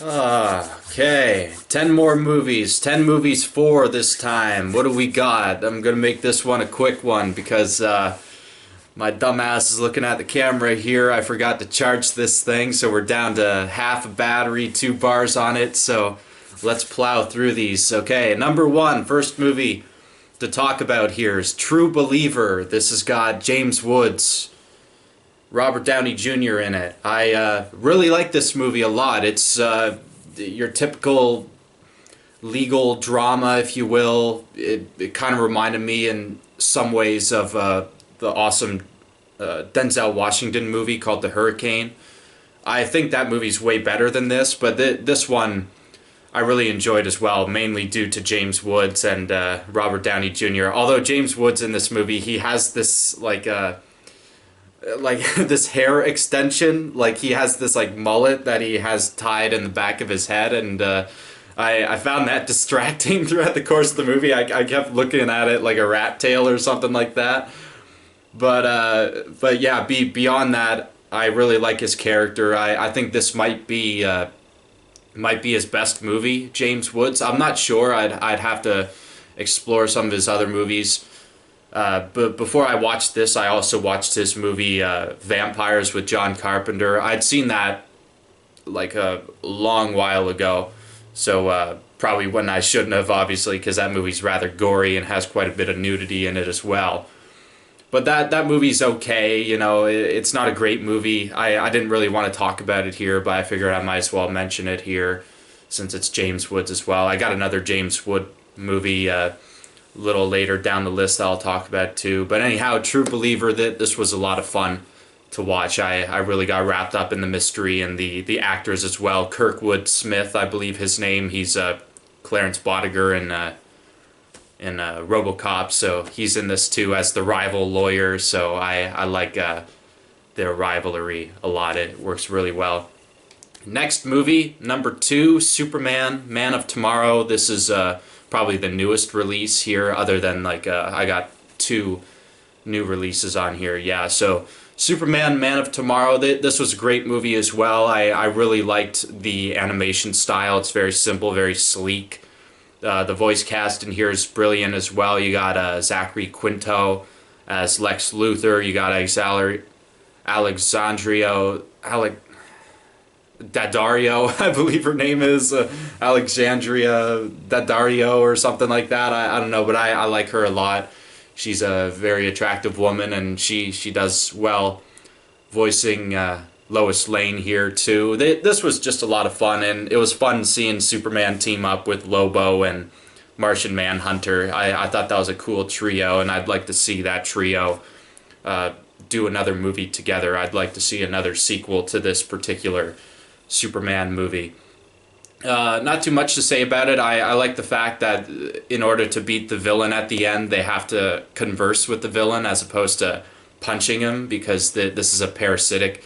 Okay, 10 more movies. 10 movies for this time. What do we got? I'm gonna make this one a quick one because my dumbass is looking at the camera here. I forgot to charge this thing, so we're down to half a battery, 2 bars on it. So let's plow through these. Okay, number one, first movie to talk about here is True Believer. This has got James Woods, Robert Downey Jr. in it. I really like this movie a lot. It's your typical legal drama, if you will. It kind of reminded me in some ways of the awesome Denzel Washington movie called The Hurricane. I think that movie's way better than this, but this one I really enjoyed as well, mainly due to James Woods and Robert Downey Jr. Although James Woods in this movie, he has this like this hair extension, like he has this like mullet that he has tied in the back of his head, and I found that distracting throughout the course of the movie. I kept looking at it like a rat tail or something like that. But yeah, beyond that, I really like his character. I think this might be his best movie, James Woods. I'm not sure. I'd have to explore some of his other movies. But before I watched this, I also watched his movie Vampires with John Carpenter. I'd seen that like a long while ago, so probably when I shouldn't have, obviously, because that movie's rather gory and has quite a bit of nudity in it as well. But that movie's okay, you know. It's not a great movie. I didn't really want to talk about it here, but I figured I might as well mention it here since it's James Woods as well. I got another James Wood movie little later down the list that I'll talk about too. But anyhow, True Believer, that this was a lot of fun to watch. I really got wrapped up in the mystery and the actors as well. Kirkwood Smith, I believe his name. He's Clarence Bodiger in RoboCop, so he's in this too as the rival lawyer. So I like their rivalry a lot. It works really well. Next movie, number two, Superman, Man of Tomorrow. This is probably the newest release here, other than like I got two new releases on here. Yeah, so Superman, Man of Tomorrow. This was a great movie as well. I really liked the animation style. It's very simple, very sleek. The voice cast in here is brilliant as well. You got Zachary Quinto as Lex Luthor. You got Alexandria Daddario, I believe her name is Alexandria Daddario or something like that. I don't know, but I like her a lot. She's a very attractive woman, and she does well voicing Lois Lane here too. This was just a lot of fun, and it was fun seeing Superman team up with Lobo and Martian Manhunter. I thought that was a cool trio, and I'd like to see that trio do another movie together. I'd like to see another sequel to this particular Superman movie. Not too much to say about it. I like the fact that in order to beat the villain at the end, they have to converse with the villain as opposed to punching him, because this is a parasitic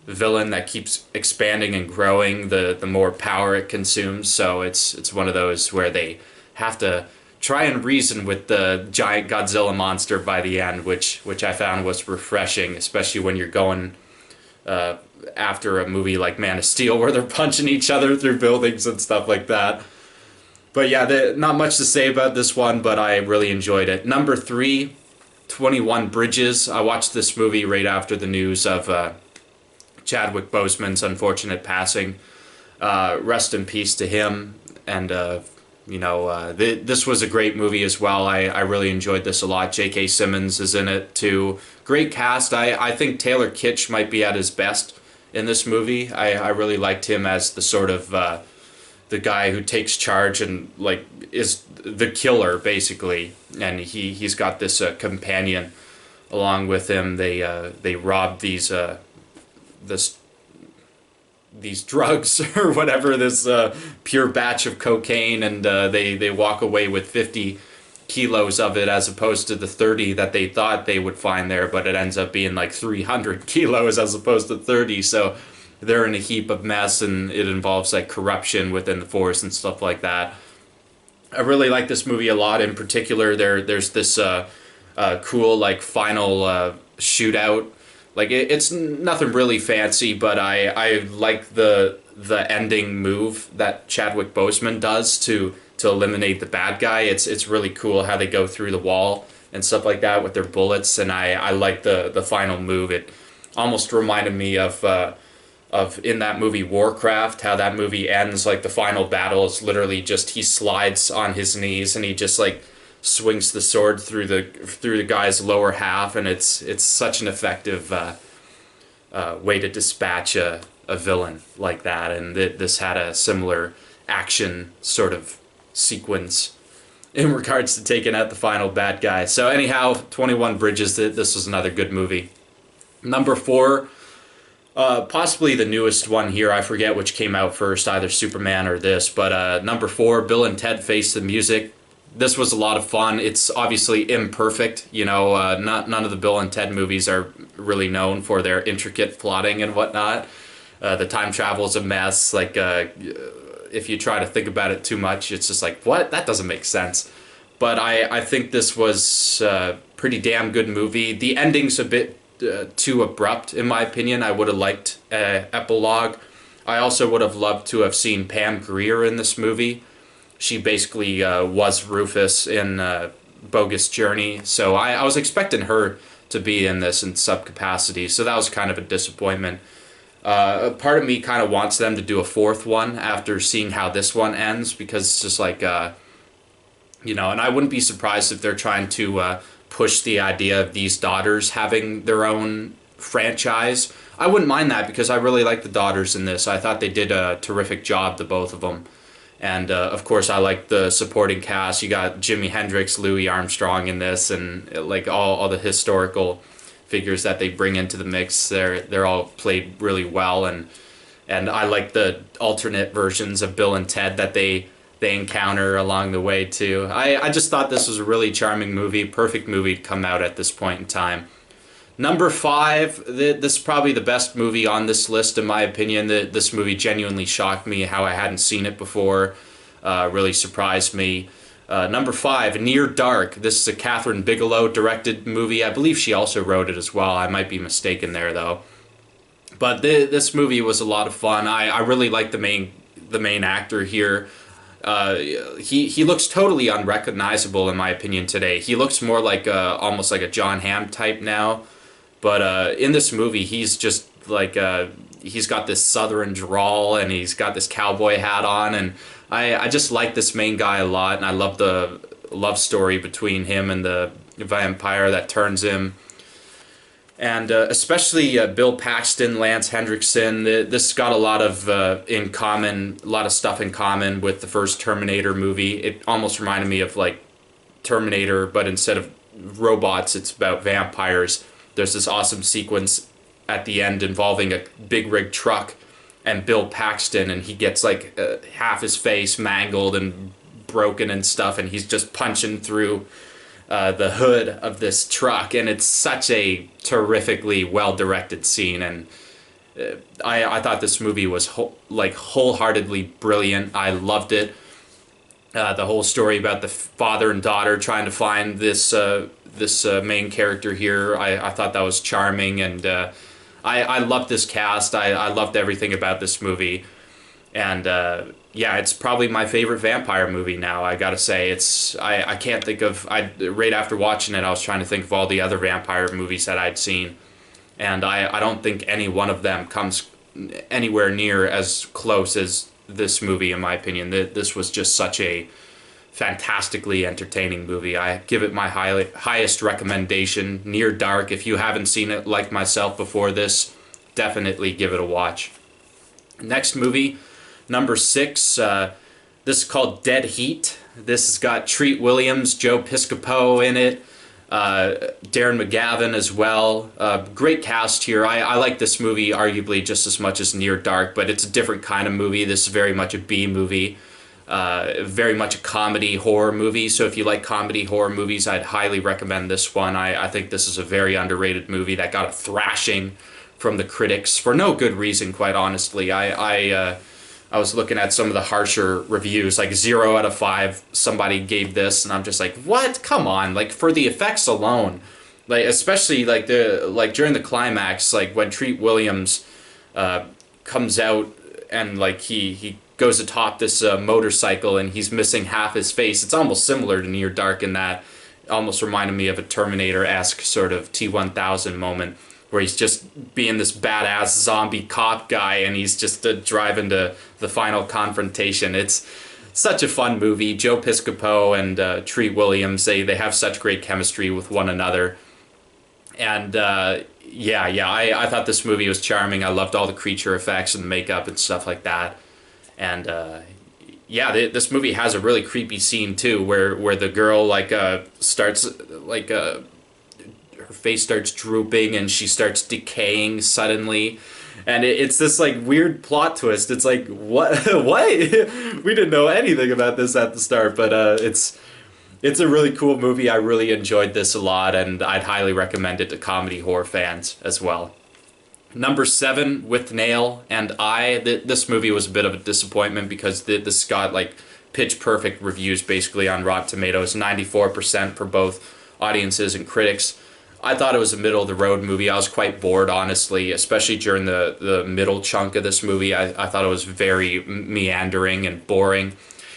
villain that keeps expanding and growing the more power it consumes. So it's one of those where they have to try and reason with the giant Godzilla monster by the end, which I found was refreshing, especially when you're going after a movie like Man of Steel where they're punching each other through buildings and stuff like that. But yeah, not much to say about this one, but I really enjoyed it. Number three, 21 Bridges. I watched this movie right after the news of Chadwick Boseman's unfortunate passing. Rest in peace to him. And, this was a great movie as well. I really enjoyed this a lot. J.K. Simmons is in it too. Great cast. I think Taylor Kitsch might be at his best in this movie. I really liked him as the sort of the guy who takes charge and like is the killer basically. And he's got this companion along with him. They rob these drugs or whatever, this pure batch of cocaine, and they walk away with 50 kilos of it as opposed to the 30 that they thought they would find there, but it ends up being like 300 kilos as opposed to 30. So they're in a heap of mess, and it involves like corruption within the force and stuff like that. I really like this movie a lot. In particular, there's this cool like final shootout. Like it's nothing really fancy, but I like the ending move that Chadwick Boseman does to eliminate the bad guy. It's really cool how they go through the wall and stuff like that with their bullets, and I like the final move. It almost reminded me of in that movie Warcraft, how that movie ends, like the final battle is literally just he slides on his knees and he just like swings the sword through the guy's lower half, and it's such an effective way to dispatch a villain like that. And this had a similar action sort of sequence in regards to taking out the final bad guy. So anyhow, 21 Bridges, this was another good movie. Number 4, possibly the newest one here. I forget which came out first, either Superman or this. But number 4, Bill and Ted Face the Music. This was a lot of fun. It's obviously imperfect. You know, none of the Bill and Ted movies are really known for their intricate plotting and whatnot. The time travel is a mess. Like, if you try to think about it too much, it's just like, what? That doesn't make sense. But I think this was a pretty damn good movie. The ending's a bit too abrupt, in my opinion. I would have liked an epilogue. I also would have loved to have seen Pam Grier in this movie. She basically was Rufus in Bogus Journey, so I was expecting her to be in this in some capacity, so that was kind of a disappointment. Part of me kind of wants them to do a 4th one after seeing how this one ends, because it's just like, you know, and I wouldn't be surprised if they're trying to push the idea of these daughters having their own franchise. I wouldn't mind that, because I really like the daughters in this. I thought they did a terrific job, the both of them. And of course, I like the supporting cast. You got Jimi Hendrix, Louis Armstrong in this, and like all the historical figures that they bring into the mix. They're all played really well, and I like the alternate versions of Bill and Ted that they encounter along the way too. I just thought this was a really charming movie, perfect movie to come out at this point in time. Number 5, this is probably the best movie on this list in my opinion. This movie genuinely shocked me how I hadn't seen it before. Really surprised me. Number 5, Near Dark. This is a Catherine Bigelow directed movie. I believe she also wrote it as well. I might be mistaken there though. But this movie was a lot of fun. I really like the main actor here. He looks totally unrecognizable in my opinion today. He looks more like almost like a John Hamm type now. But in this movie, he's just like, he's got this southern drawl and he's got this cowboy hat on. And I just like this main guy a lot. And I love the love story between him and the vampire that turns him. And especially Bill Paxton, Lance Hendrickson. This got a lot of in common, a lot of stuff in common with the first Terminator movie. It almost reminded me of like Terminator, but instead of robots, it's about vampires. There's this awesome sequence at the end involving a big rig truck and Bill Paxton, and he gets like half his face mangled and broken and stuff, and he's just punching through the hood of this truck, and it's such a terrifically well-directed scene, and I thought this movie was wholeheartedly brilliant. I loved it. The whole story about the father and daughter trying to find this main character here, I thought that was charming, and I loved this cast. I loved everything about this movie, and yeah, it's probably my favorite vampire movie now. I gotta say, I can't think of, right after watching it, I was trying to think of all the other vampire movies that I'd seen, and I don't think any one of them comes anywhere near as close as this movie, in my opinion. This was just such a fantastically entertaining movie. I give it my highest recommendation, Near Dark. If you haven't seen it like myself before this, definitely give it a watch. Next movie, number 6, this is called Dead Heat. This has got Treat Williams, Joe Piscopo in it, Darren McGavin as well. Great cast here. I like this movie arguably just as much as Near Dark, but it's a different kind of movie. This is very much a B movie. Very much a comedy horror movie, so if you like comedy horror movies, I'd highly recommend this one. I think this is a very underrated movie that got a thrashing from the critics for no good reason, quite honestly. I was looking at some of the harsher reviews, like 0 out of 5 somebody gave this, and I'm just like, what? Come on, like for the effects alone, like especially like during the climax, like when Treat Williams comes out and like he goes atop this motorcycle and he's missing half his face. It's almost similar to Near Dark in that it almost reminded me of a Terminator-esque sort of T-1000 moment where he's just being this badass zombie cop guy and he's just driving to the final confrontation. It's such a fun movie. Joe Piscopo and Treat Williams, they have such great chemistry with one another. And I thought this movie was charming. I loved all the creature effects and the makeup and stuff like that. And this movie has a really creepy scene too, where the girl starts her face starts drooping and she starts decaying suddenly. And it's this like weird plot twist. It's like, what? What? We didn't know anything about this at the start, but it's a really cool movie. I really enjoyed this a lot, and I'd highly recommend it to comedy horror fans as well. Number 7, With Nail and I. This movie was a bit of a disappointment because this got like pitch perfect reviews basically on Rotten Tomatoes, 94% for both audiences and critics. I thought it was a middle-of-the-road movie. I was quite bored, honestly, especially during the middle chunk of this movie. I thought it was very meandering and boring.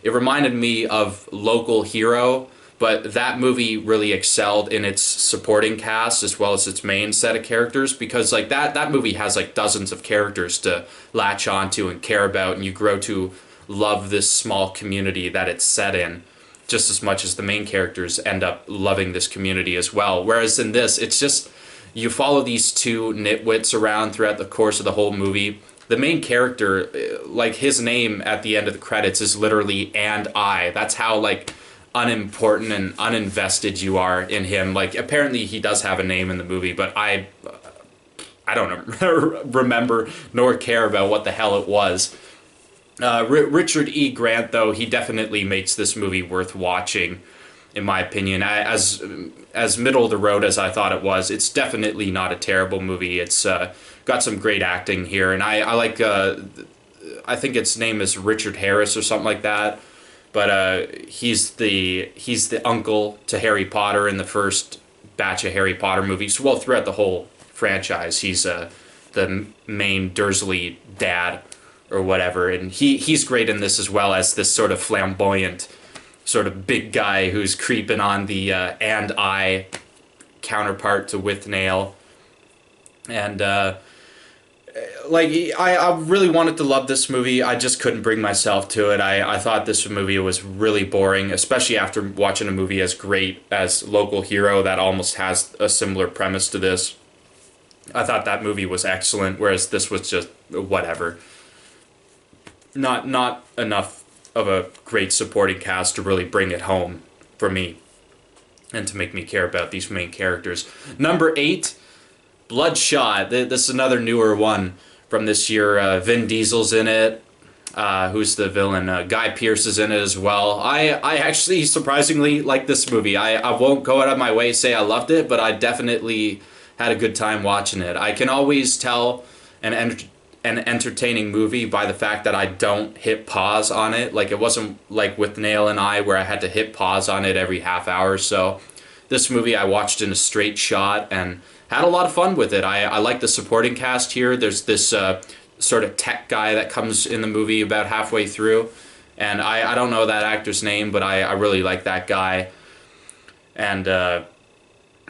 It reminded me of Local Hero, but that movie really excelled in its supporting cast as well as its main set of characters, because like that movie has like dozens of characters to latch onto and care about, and you grow to love this small community that it's set in just as much as the main characters end up loving this community as well. Whereas in this, it's just, you follow these two nitwits around throughout the course of the whole movie. The main character, like his name at the end of the credits is literally "and I." That's how like unimportant and uninvested you are in him. Like apparently he does have a name in the movie, but I don't remember nor care about what the hell it was. Richard E. Grant, though, he definitely makes this movie worth watching, in my opinion. As middle of the road as I thought it was, it's definitely not a terrible movie. It's got some great acting here, and I like. I think its name is Richard Harris or something like that, but he's the uncle to Harry Potter in the first batch of Harry Potter movies. Well, throughout the whole franchise, he's the main Dursley dad or whatever, and he's great in this as well as this sort of flamboyant, sort of big guy who's creeping on the "and I" counterpart to With Nail. And I really wanted to love this movie. I just couldn't bring myself to it. I thought this movie was really boring, especially after watching a movie as great as Local Hero that almost has a similar premise to this. I thought that movie was excellent, whereas this was just whatever. Not enough of a great supporting cast to really bring it home for me and to make me care about these main characters. Number 8, Bloodshot. This is another newer one from this year. Vin Diesel's in it. Who's the villain? Guy Pearce is in it as well. I actually surprisingly like this movie. I won't go out of my way to say I loved it, but I definitely had a good time watching it. I can always tell an entertaining movie by the fact that I don't hit pause on it. Like, it wasn't like With Nail and I where I had to hit pause on it every half hour or so. This movie I watched in a straight shot and had a lot of fun with it. I like the supporting cast here. There's this sort of tech guy that comes in the movie about halfway through, and I don't know that actor's name, but I really like that guy. And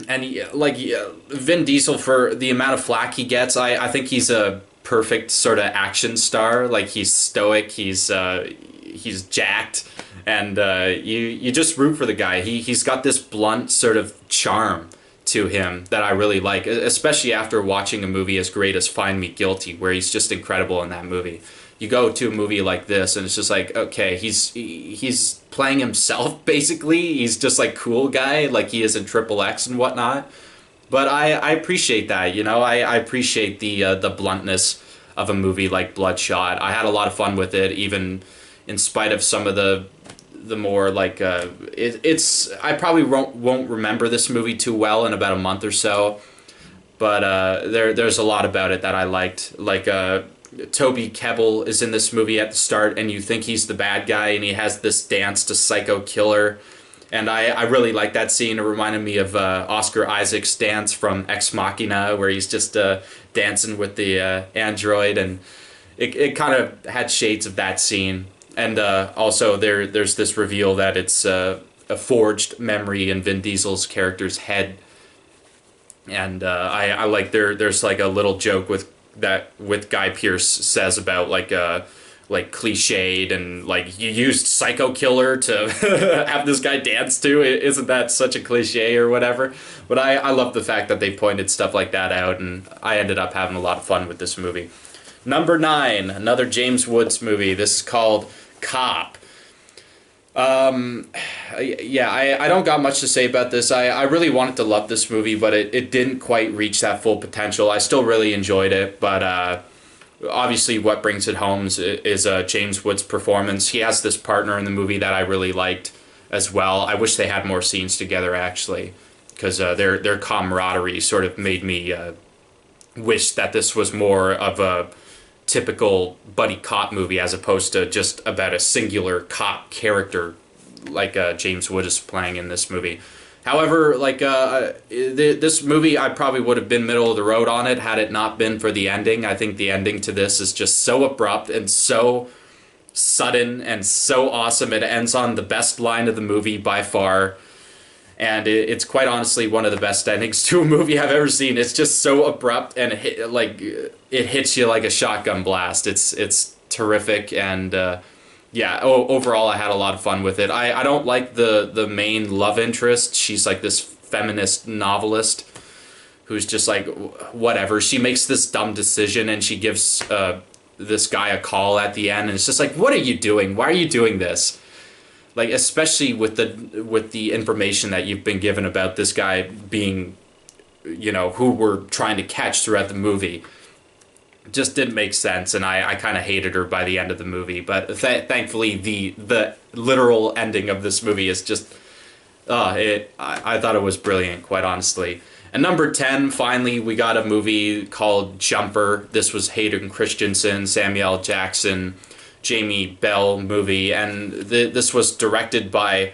Vin Diesel, for the amount of flack he gets, I think he's a perfect sort of action star. Like, he's stoic, he's jacked, and you just root for the guy. He's got this blunt sort of charm to him that I really like, especially after watching a movie as great as Find Me Guilty, where he's just incredible in that movie. You go to a movie like this and it's just like, okay, he's playing himself basically. He's just like cool guy like he is in Triple X and whatnot. But I appreciate that, you know. I appreciate the bluntness of a movie like Bloodshot. I had a lot of fun with it, even in spite of some of the more like it's I probably won't remember this movie too well in about a month or so, but there's a lot about it that I liked. Like Toby Kebbell is in this movie at the start, and you think he's the bad guy, and he has this dance to Psycho Killer. And I really like that scene. It reminded me of Oscar Isaac's dance from Ex Machina, where he's just dancing with the android. And it kind of had shades of that scene. And also there's this reveal that it's a forged memory in Vin Diesel's character's head. And I like there's like a little joke with Guy Pearce says about like cliched and like you used Psycho Killer to have this guy dance to. Isn't that such a cliche or whatever? But I love the fact that they pointed stuff like that out, and I ended up having a lot of fun with this movie. Number 9, another James Woods movie. This is called Cop. Yeah, I don't got much to say about this. I really wanted to love this movie, but it didn't quite reach that full potential. I still really enjoyed it, but obviously what brings it home is James Woods' performance. He has this partner in the movie that I really liked as well. I wish they had more scenes together, actually, because their camaraderie sort of made me wish that this was more of a typical buddy cop movie as opposed to just about a singular cop character like James Woods is playing in this movie. However, like this movie, I probably would have been middle of the road on it had it not been for the ending. I think the ending to this is just so abrupt and so sudden and so awesome. It ends on the best line of the movie by far. And it's quite honestly one of the best endings to a movie I've ever seen. It's just so abrupt and it hits you like a shotgun blast. It's terrific, and yeah. Overall, I had a lot of fun with it. I don't like the main love interest. She's like this feminist novelist who's just like whatever. She makes this dumb decision and she gives this guy a call at the end, and it's just like, what are you doing? Why are you doing this? Like, especially with the information that you've been given about this guy being, you know, who we're trying to catch throughout the movie, just didn't make sense, and I kind of hated her by the end of the movie. But thankfully, the literal ending of this movie is just, I thought it was brilliant, quite honestly. And number 10, finally, we got a movie called Jumper. This was Hayden Christensen, Samuel Jackson, Jamie Bell movie, and this was directed by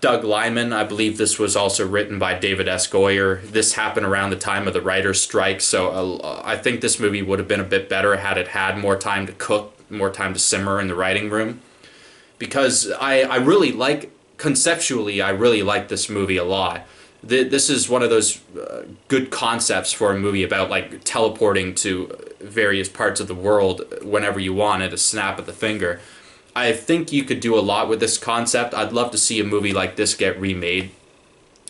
Doug Liman. I believe this was also written by David S. Goyer. This happened around the time of the writer's strike, so I think this movie would have been a bit better had it had more time to cook, more time to simmer in the writing room. Because I really like, conceptually, I really like this movie a lot. This is one of those good concepts for a movie about like teleporting to various parts of the world whenever you want at a snap of the finger. I think you could do a lot with this concept. I'd love to see a movie like this get remade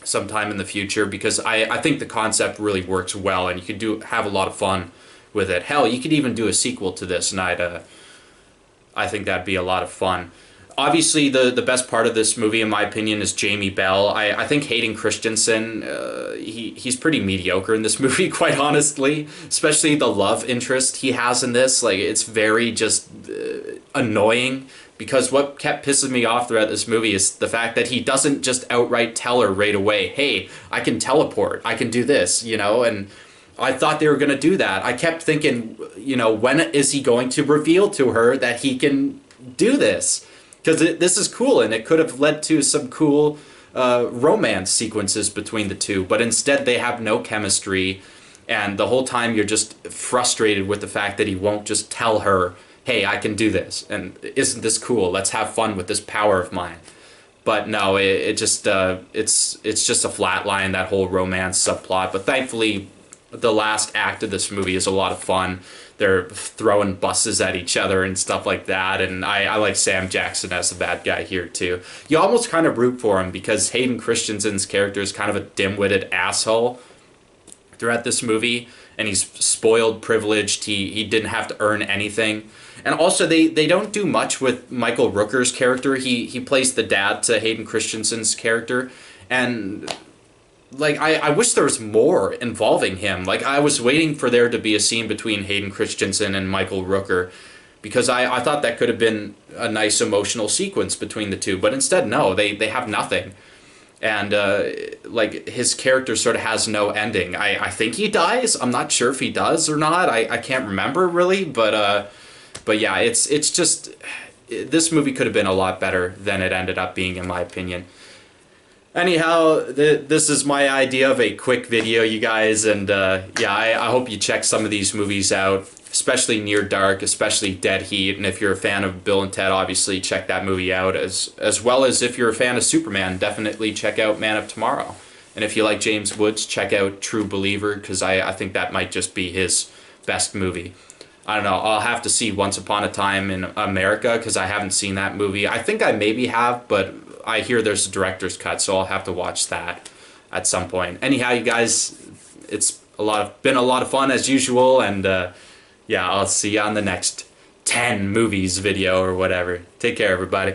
sometime in the future, because I think the concept really works well, and you could have a lot of fun with it. Hell, you could even do a sequel to this, and I think that'd be a lot of fun. Obviously, the best part of this movie, in my opinion, is Jamie Bell. I think Hayden Christensen, he's pretty mediocre in this movie, quite honestly. Especially the love interest he has in this. Like, it's very just annoying. Because what kept pissing me off throughout this movie is the fact that he doesn't just outright tell her right away, hey, I can teleport, I can do this, you know? And I thought they were going to do that. I kept thinking, you know, when is he going to reveal to her that he can do this? Because this is cool, and it could have led to some cool romance sequences between the two. But instead, they have no chemistry, and the whole time you're just frustrated with the fact that he won't just tell her, hey, I can do this, and isn't this cool? Let's have fun with this power of mine. But no, it's just a flat line, that whole romance subplot. But thankfully, the last act of this movie is a lot of fun. They're throwing buses at each other and stuff like that, and I like Sam Jackson as the bad guy here too. You almost kind of root for him, because Hayden Christensen's character is kind of a dim-witted asshole throughout this movie, and he's spoiled, privileged, he didn't have to earn anything. And also, they don't do much with Michael Rooker's character. He plays the dad to Hayden Christensen's character, and like, I wish there was more involving him. Like, I was waiting for there to be a scene between Hayden Christensen and Michael Rooker, because I thought that could have been a nice emotional sequence between the two, but instead, no, they have nothing. And, like, his character sort of has no ending. I think he dies. I'm not sure if he does or not. I can't remember, really, but yeah, it's just, this movie could have been a lot better than it ended up being, in my opinion. Anyhow, this is my idea of a quick video, you guys, and yeah, I hope you check some of these movies out, especially Near Dark, especially Dead Heat, and if you're a fan of Bill and Ted, obviously check that movie out, as well as if you're a fan of Superman, definitely check out Man of Tomorrow. And if you like James Woods, check out True Believer, because I think that might just be his best movie. I don't know, I'll have to see Once Upon a Time in America, because I haven't seen that movie. I think I maybe have, but I hear there's a director's cut, so I'll have to watch that at some point. Anyhow, you guys, it's been a lot of fun as usual, and yeah, I'll see you on the next 10 movies video or whatever. Take care, everybody.